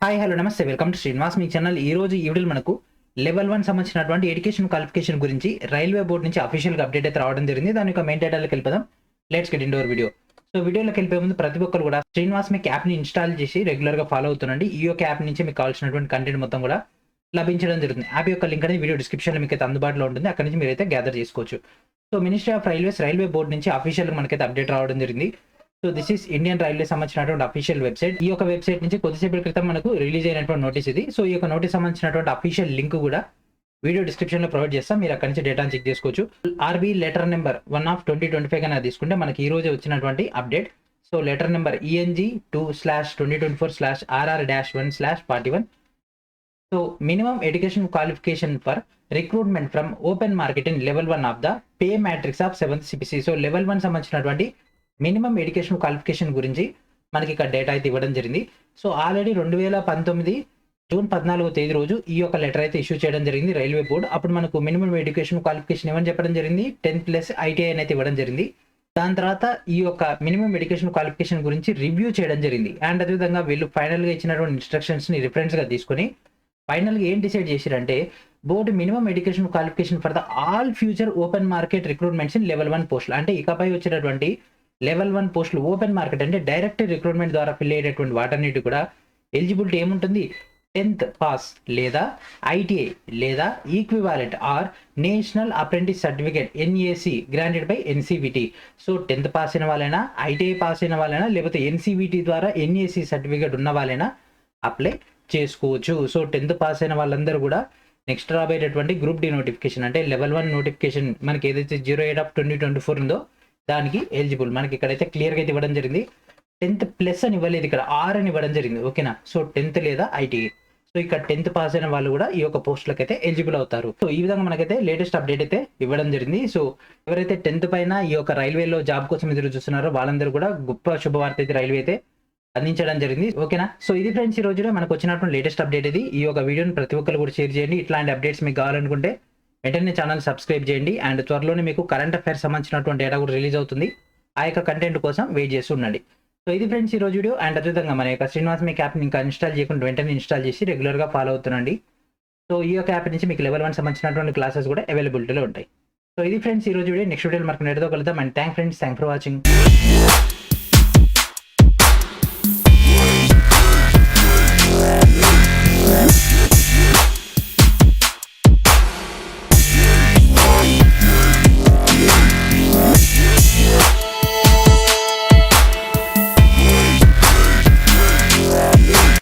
Hi hello నమస్తే welcome to Srinivas me channel. ఈ రోజు ఈ వీడియోలో మనకు లెవెల్ 1 సంబంధించినటువంటి ఎడ్యుకేషన్ క్వాలిఫికేషన్ గురించి రైల్వే బోర్డు నుంచి అఫీషియల్గా అప్డేట్ అయితే రావడం జరిగింది. దాని యొక్క మెయిన్ డేటాలోకి వెళ్ళిపోదాం. Let's get into hour video. So వీడియోలోకి వెళ్ళిపోయే ముందు ప్రతి ఒక్కరు కూడా శ్రీనివాస్ మీకు యాప్ని ఇన్స్టాల్ చేసి రెగ్యులర్గా ఫాలో అవుతుండండి. ఈ యొక్క యాప్ నుంచి మీకు కావాల్సినటువంటి కంటెంట్ మొత్తం కూడా లభించడం జరుగుతుంది. యాప్ యొక్క లింక్ అనేది వీడియో డిస్క్రిప్షన్లో మీకు అయితే అందుబాటులో ఉంటుంది. అక్కడ నుంచి మీరైతే గ్యాదర్ చేసుకోవచ్చు. So ministry of railway board నుంచి అఫీషియల్గా మనకైతే అప్డేట్ రావడం జరిగింది. So this is Indian railway సంబంధించినటువంటి అఫీషియల్ వెబ్సైట్. ఈ యొక్క వెబ్సైట్ నుంచి కొద్దిసేపటి క్రితం మనకు రిలీజ్ అయినటువంటి నోటీస్ ఇది. సో ఈ యొక్క నోటీస్ సంబంధించినటువంటి అఫీషియల్ లింక్ కూడా వీడియో డిస్క్రిప్షన్ లో ప్రొవైడ్ చేస్తాం. మీరు అక్కడి నుంచి డేటాను చెక్ చేసుకోవచ్చు. ఆర్బీ లెటర్ నెంబర్ 1/2025 కన్నా తీసుకుంటే మనకి ఈ రోజు వచ్చినటువంటి update. So letter number ENG 2/2024/RR-1/41. So minimum education qualification for recruitment from open market in level 1 of the pay matrix of 7th CPC. So level 1 సంబంధించినటువంటి మినిమం ఎడ్యుకేషన్ క్వాలిఫికేషన్ గురించి మనకి ఇక్కడ డేటా అయితే ఇవ్వడం జరిగింది. సో ఆల్రెడీ 2019 జూన్ 14వ తేదీ రోజు ఈ యొక్క లెటర్ అయితే ఇష్యూ చేయడం జరిగింది రైల్వే బోర్డు. అప్పుడు మనకు మినిమం ఎడ్యుకేషన్ క్వాలిఫికేషన్ ఏమని చెప్పడం జరిగింది, 10+ ITI అయితే ఇవ్వడం జరిగింది. దాని తర్వాత ఈ యొక్క మినిమం ఎడ్యుకేషన్ క్వాలిఫికేషన్ గురించి రివ్యూ చేయడం జరిగింది. అండ్ అదేవిధంగా వీళ్ళు ఫైనల్గా ఇచ్చినటువంటి ఇన్స్ట్రక్షన్స్ని రిఫరెన్స్గా తీసుకొని ఫైనల్గా ఏం డిసైడ్ చేశారంటే board minimum education qualification for the all future open market recruitments in level 1 పోస్టులు, అంటే ఇకపై వచ్చేటటువంటి లెవెల్ 1 పోస్టులు ఓపెన్ మార్కెట్ అంటే డైరెక్ట్ రిక్రూట్మెంట్ ద్వారా ఫిల్ అయ్యేటటువంటి వాటన్నిటి కూడా ఎలిజిబిలిటీ ఏముంటుంది, 10th పాస్ లేదా ITI లేదా equivalent or national apprentice certificate NAC granted by NCVT. So 10th pass అయిన వాళ్ళైనా, ITI పాస్ అయిన వాళ్ళైనా, లేకపోతే NCVT ద్వారా NAC సర్టిఫికేట్ ఉన్న వాళ్ళైనా అప్లై చేసుకోవచ్చు. సో 10th పాస్ అయిన వాళ్ళందరూ కూడా నెక్స్ట్ రాబోయేటటువంటి గ్రూప్ డి నోటిఫికేషన్ అంటే లెవెల్ 1 నోటిఫికేషన్ మనకి ఏదైతే 08/2024 ఉందో దానికి ఎలిజిబుల్. మనకి ఇక్కడైతే క్లియర్గా అయితే ఇవ్వడం జరిగింది. 10th+ అని ఇవ్వలేదు, ఇక్కడ R అని ఇవ్వడం జరిగింది. ఓకేనా. సో 10th లేదా ITI. సో ఇక్కడ 10th పాస్ అయిన వాళ్ళు కూడా ఈ యొక్క పోస్టులకు అయితే ఎలిజిబుల్ అవుతారు. సో ఈ విధంగా మనకైతే లేటెస్ట్ అప్డేట్ అయితే ఇవ్వడం జరిగింది. సో ఎవరైతే 10th పైన ఈ యొక్క రైల్వేలో జాబ్ కోసం ఎదురు చూస్తున్నారో వాళ్ళందరూ కూడా గొప్ప శుభవార్త అయితే రైల్వే అయితే అందించడం జరిగింది. ఓకేనా. సో ఇది ఫ్రెండ్స్ ఈ రోజులో మనకు వచ్చినటువంటి లేటెస్ట్ అప్డేట్ ఇది. ఈ యొక్క వీడియోని ప్రతి ఒక్కరు కూడా షేర్ చేయండి. ఇట్లాంటి అప్డేట్స్ మీకు కావాలనుకుంటే వెంటనే ఛానల్ సబ్స్క్రైబ్ చేయండి. అండ్ త్వరలోనే మీకు కరెంట్ అఫైర్స్ సంబంధించినటువంటి డేటా కూడా రిలీజ్ అవుతుంది. ఆ యొక్క కంటెంట్ కోసం వెయిట్ చేస్తూ ఉండండి. సో ఇది ఫ్రెండ్స్ ఈ రోజు వీడియో. అండ్ అదేవిధంగా మన యొక్క శ్రీనివాస్ మీకు యాప్ని ఇంకా ఇన్స్టాల్ చేయకుండా వెంటనే ఇన్స్టాల్ చేసి రెగ్యులర్గా ఫాలో అవుతుండండి. సో ఈ యొక్క యాప్ నుంచి మీకు లెవెల్ 1 సంబంధించినటువంటి క్లాసెస్ కూడా అవైలబిలిటీలో ఉంటాయి. సో ఇది ఫ్రెండ్స్ ఈ రోజు వీడియో. నెక్స్ట్ వీడియోలో మనకు నేటితో కలుద్దాం. And thank for watching.